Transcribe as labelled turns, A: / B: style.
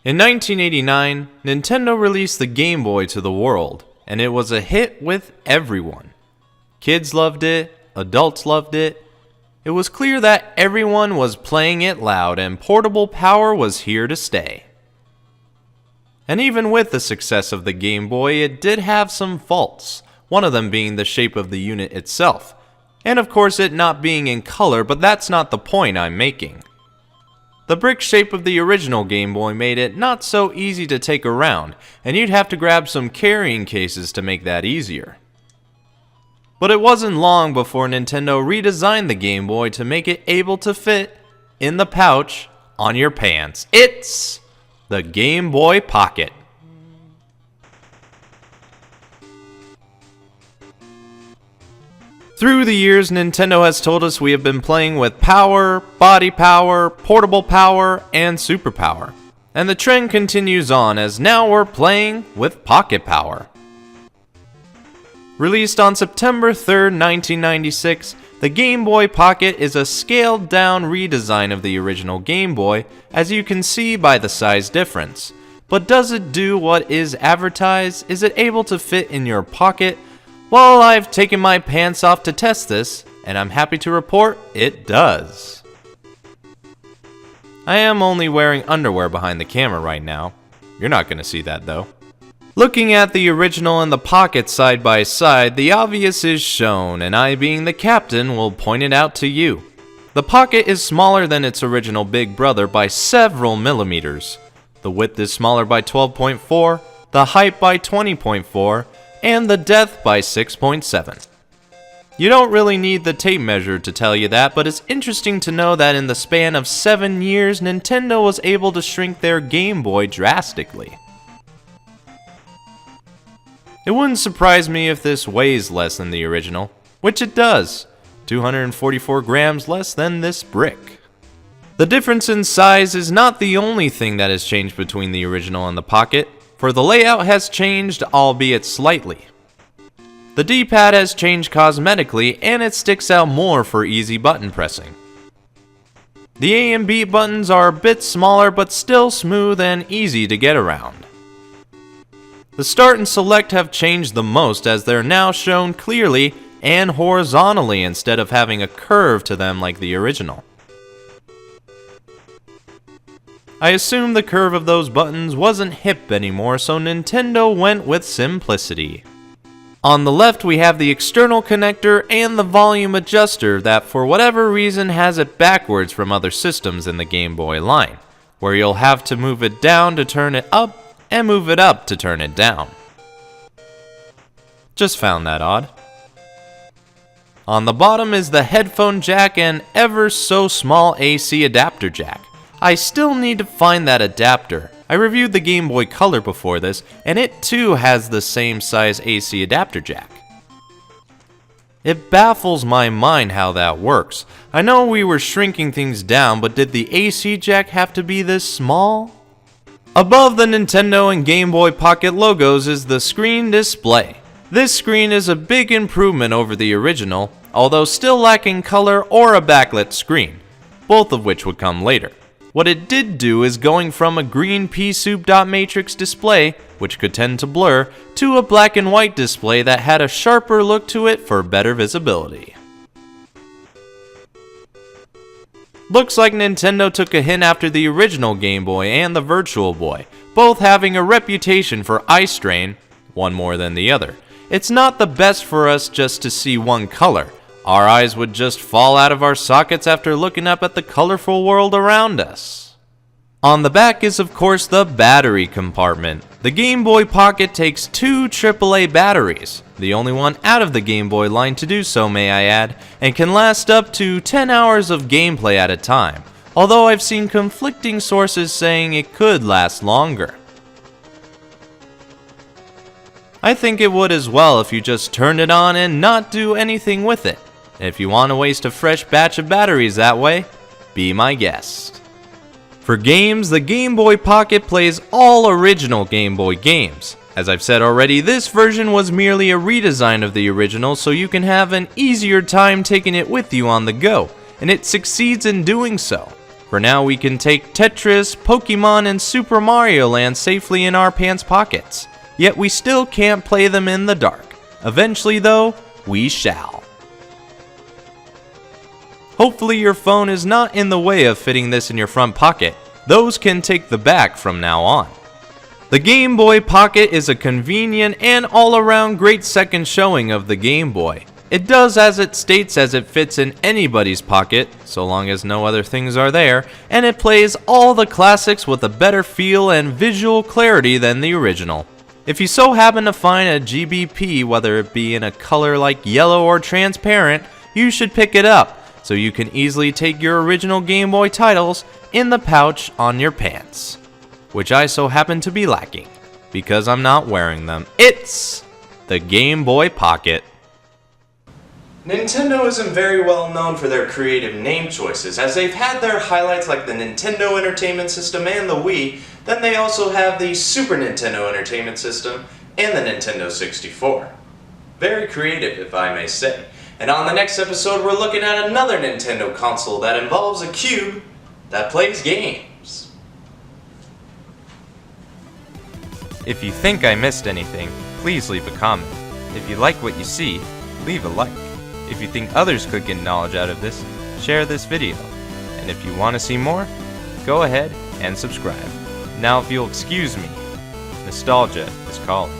A: In 1989, Nintendo released the Game Boy to the world, and it was a hit with everyone. Kids loved it, adults loved it. It was clear that everyone was playing it loud and portable power was here to stay. And even with the success of the Game Boy, it did have some faults, one of them being the shape of the unit itself. And of course it not being in color, but that's not the point I'm making. The brick shape of the original Game Boy made it not so easy to take around, and you'd have to grab some carrying cases to make that easier. But it wasn't long before Nintendo redesigned the Game Boy to make it able to fit in the pouch on your pants. It's the Game Boy Pocket. Through the years, Nintendo has told us we have been playing with power, body power, portable power, and superpower. And the trend continues on as now we're playing with pocket power. Released on September 3rd, 1996, the Game Boy Pocket is a scaled down redesign of the original Game Boy, as you can see by the size difference. But does it do what is advertised? Is it able to fit in your pocket? Well, I've taken my pants off to test this, and I'm happy to report it does. I am only wearing underwear behind the camera right now. You're not going to see that though. Looking at the original and the pocket side by side, the obvious is shown, and I, being the captain, will point it out to you. The pocket is smaller than its original big brother by several millimeters. The width is smaller by 12.4, the height by 20.4, and the depth by 6.7. You don't really need the tape measure to tell you that, but it's interesting to know that in the span of 7 years, Nintendo was able to shrink their Game Boy drastically. It wouldn't surprise me if this weighs less than the original, which it does, 244 grams less than this brick. The difference in size is not the only thing that has changed between the original and the Pocket, for the layout has changed, albeit slightly. The D-pad has changed cosmetically, and it sticks out more for easy button pressing. The A and B buttons are a bit smaller, but still smooth and easy to get around. The Start and Select have changed the most, as they're now shown clearly and horizontally instead of having a curve to them like the original. I assume the curve of those buttons wasn't hip anymore, so Nintendo went with simplicity. On the left we have the external connector and the volume adjuster that for whatever reason has it backwards from other systems in the Game Boy line, where you'll have to move it down to turn it up and move it up to turn it down. Just found that odd. On the bottom is the headphone jack and ever so small AC adapter jack. I still need to find that adapter. I reviewed the Game Boy Color before this, and it too has the same size AC adapter jack. It baffles my mind how that works. I know we were shrinking things down, but did the AC jack have to be this small? Above the Nintendo and Game Boy Pocket logos is the screen display. This screen is a big improvement over the original, although still lacking color or a backlit screen, both of which would come later. What it did do is going from a green pea soup dot matrix display, which could tend to blur, to a black and white display that had a sharper look to it for better visibility. Looks like Nintendo took a hint after the original Game Boy and the Virtual Boy, both having a reputation for eye strain, one more than the other. It's not the best for us just to see one color. Our eyes would just fall out of our sockets after looking up at the colorful world around us. On the back is of course the battery compartment. The Game Boy Pocket takes 2 AAA batteries, the only one out of the Game Boy line to do so, may I add, and can last up to 10 hours of gameplay at a time, although I've seen conflicting sources saying it could last longer. I think it would as well if you just turned it on and not do anything with it. If you want to waste a fresh batch of batteries that way, be my guest. For games, the Game Boy Pocket plays all original Game Boy games. As I've said already, this version was merely a redesign of the original so you can have an easier time taking it with you on the go, and it succeeds in doing so. For now, we can take Tetris, Pokemon, and Super Mario Land safely in our pants pockets. Yet we still can't play them in the dark. Eventually, though, we shall. Hopefully your phone is not in the way of fitting this in your front pocket. Those can take the back from now on. The Game Boy Pocket is a convenient and all-around great second showing of the Game Boy. It does as it states, as it fits in anybody's pocket, so long as no other things are there, and it plays all the classics with a better feel and visual clarity than the original. If you so happen to find a GBP, whether it be in a color like yellow or transparent, you should pick it up, so you can easily take your original Game Boy titles in the pouch on your pants. Which I so happen to be lacking, because I'm not wearing them. It's the Game Boy Pocket. Nintendo isn't very well known for their creative name choices, as they've had their highlights like the Nintendo Entertainment System and the Wii, then they also have the Super Nintendo Entertainment System and the Nintendo 64. Very creative, if I may say. And on the next episode, we're looking at another Nintendo console that involves a cube that plays games. If you think I missed anything, please leave a comment. If you like what you see, leave a like. If you think others could get knowledge out of this, share this video. And if you want to see more, go ahead and subscribe. Now if you'll excuse me, nostalgia is calling.